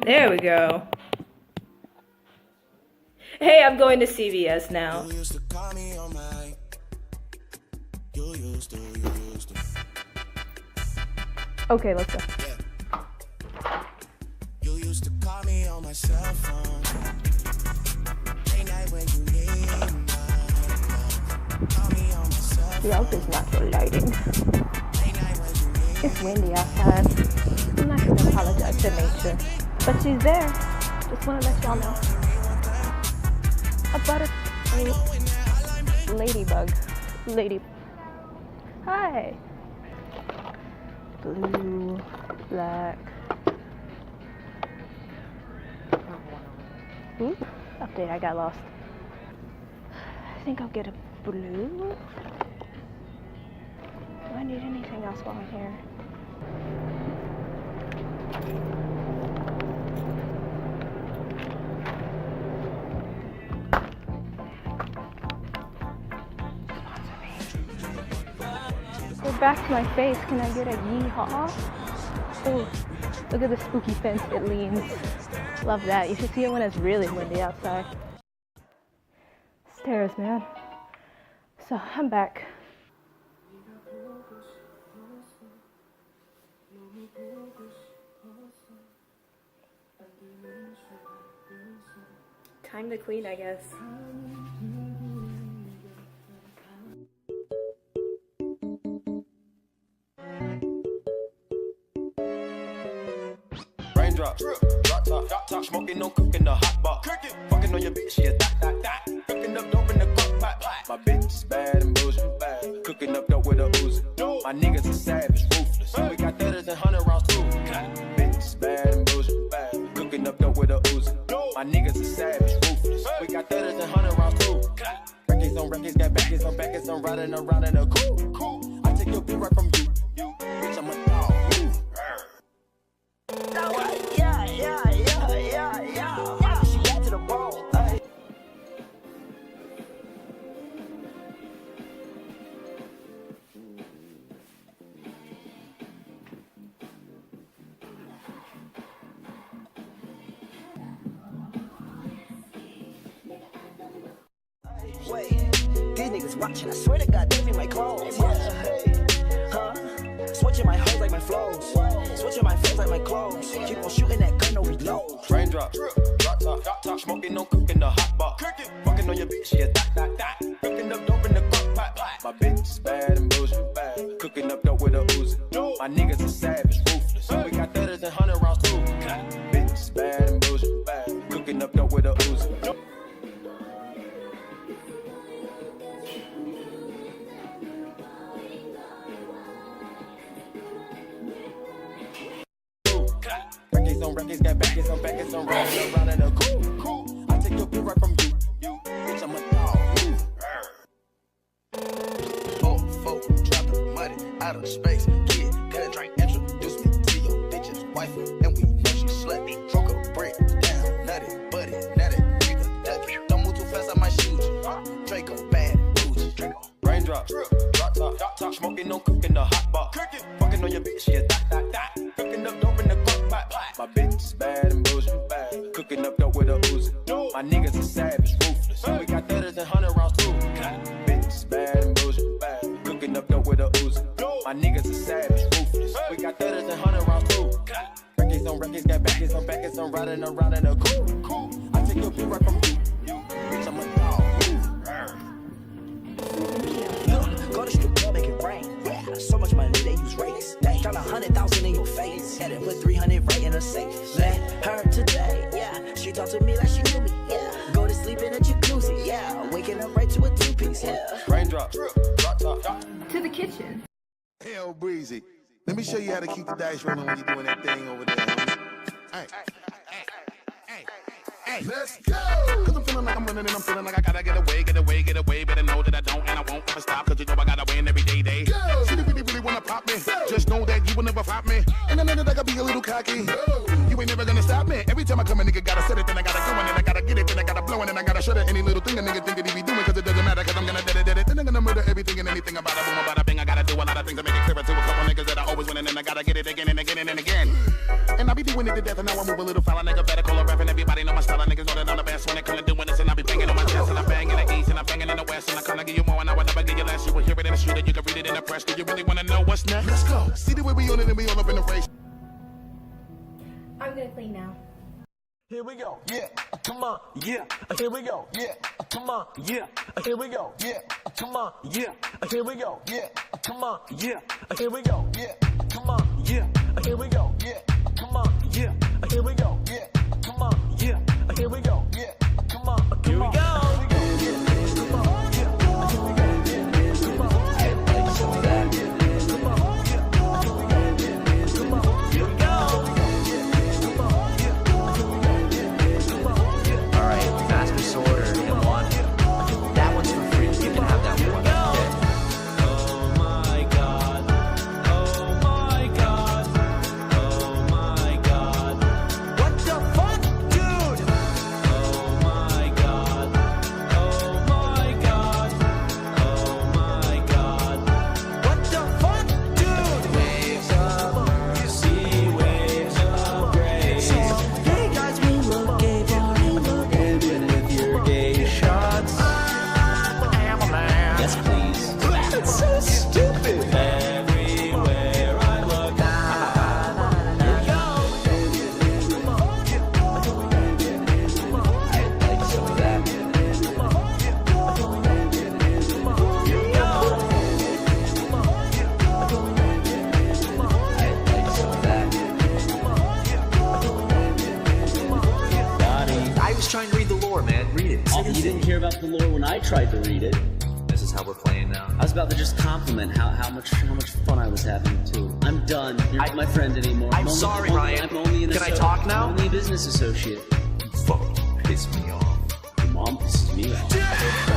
There we go. Hey, I'm going to CVS now. You used to call me on my. You used to. Okay, let's go. Yeah. You used to call me on my cell phone. Late night when you need my love. Call me on my cell phone. The house is natural lighting. Late night when you need. It's windy outside. I'm not gonna apologize to nature, but she's there. Just wanna let y'all know. About a ladybug. Hi. Blue, black. Ooh, update, I got lost. I think I'll get a blue. Do I need anything else while I'm here? Go back to my face. Can I get a yeehaw? Oh, look at the spooky fence. It leans. Love that. You should see it when it's really windy outside. Stairs, man. So I'm back. Time to clean, I guess. Raindrop, drop top, smoking, no cooking, the hot box. Fucking on your bitch, yeah, that. Cooking up dope in the crock pot. My bitch is bad and bullshit, bad. Cooking up dope with a Uzi. My niggas are savage, ruthless. We got 30s and 100 rounds too. Bitch is bad and bullshit, bad. Cooking up dope with a Uzi. My niggas are savage, ruthless. We got 30s and 100 rounds too. Records on records, got backers on backers. I'm riding around in a coupe. I take your beat right from you. Bitch, I'm a dog. She got to the bone. Wait, these niggas watching. I swear to God, they be my clothes. Huh? Switching my hoes like my flows. Switching my flows like my clothes. Keep on shooting that gun, no reload. Raindrop, drop top, smoking, no cooking, the hot box. Fucking on your bitch, yeah, that. Cooking up dope in the crock pot. My bitch is bad and bullshit, bad. Cooking up dope with a Uzi. My niggas are savage, ruthless. We got 30s and 100 rounds too. Bitch is bad and bullshit, bad. Cooking up dope with a Uzi. Records on records, got backers on backers. I'm riding around in a coupe. I take your beat right from you. Bitch, I'm a dog. Drop the money out of space. Kid, cut drink, introduce me to your bitch's wife. And we know she slutty. Broke a break down, nutty, buddy, nutty, nigga, ducky. Don't move too fast, I might shoot you. Draco, bad, bougie. Raindrop, drop top, smoking, no cooking, the hot box. Fucking on your bitch, yeah, that. Cooking up dope in the crock pot. My bitch is bad and bullshit, bad. Cooking up dope with a Uzi. My niggas are savage, ruthless. We got 30s and 100 rounds too. Bitch is bad and bullshit, bad. Cooking up dope with a Uzi. My niggas are savage, ruthless. We got 30s and 100 rounds too. Records on records, got backers on backers. I'm riding around in a coupe. I take your beat right from you. Bitch, I'm a dog. Go to strip club, make it rain. Yeah, so much money they use rates. Count 100,000 in your face. Had to put 300 right in a safe. Met her today. Yeah, she talked to me like she knew me. Yeah, go to sleep in a jacuzzi. Yeah, waking up right to a two-piece. Yeah, Raindrop, drop top. To the kitchen. Hell breezy. Let me show you how to keep the dice rolling when you're doing that thing over there. Hey. Let's go! Cause I'm feeling like I'm running and I'm feeling like I gotta get away. Better know that I don't and I won't ever stop. Cause you know I gotta win every day. Go! She really wanna pop me. Go! Just know that you will never flop me. And I know that I gotta be a little cocky. Go! You ain't never gonna stop me. Every time I come, a nigga gotta set it, then I gotta go, and then I gotta get it, then I gotta blow, and then I gotta shut it. Any little thing a nigga think that he be doing, cause it doesn't matter, cause I'm gonna I'm gonna murder everything and anything about it. Boom, about a bing. I gotta do a lot of things to make it clearer to a couple niggas that I always win, and then I gotta get it again and again and again. And I be doing it to death, and now I move a little foul. Nigga better call a rap, and everybody know my style. Niggas know that I'm the best when it comes to doing this, and I be banging on my chest, and I'm banging in the east, and I'm banging in the west, and I kinda give you more, and I will never give you less. You will hear it in the street, and you can read it in the press. Do you really wanna know what's next? Let's go. See the way we on it, and we all up in the race. I'm gonna clean now. Here we go, yeah, come on, yeah, here we go, yeah, come on, yeah, here we go, yeah, come on, yeah, here we go, yeah, come on, yeah, here we go, yeah, come on, yeah, here we go, yeah, come on, yeah, here we go, yeah, come on, yeah, here we go, yeah, come on, here we go. Trying to read the lore, man. Read it. Oh, you didn't hear about the lore when I tried to read it. This is how we're playing now. I was about to just compliment how much fun I was having too. I'm done. You're not my friend anymore. I'm sorry, Ryan. I'm only an Can I talk now? I'm only a business associate. You fucking piss me off. Your mom pisses me off.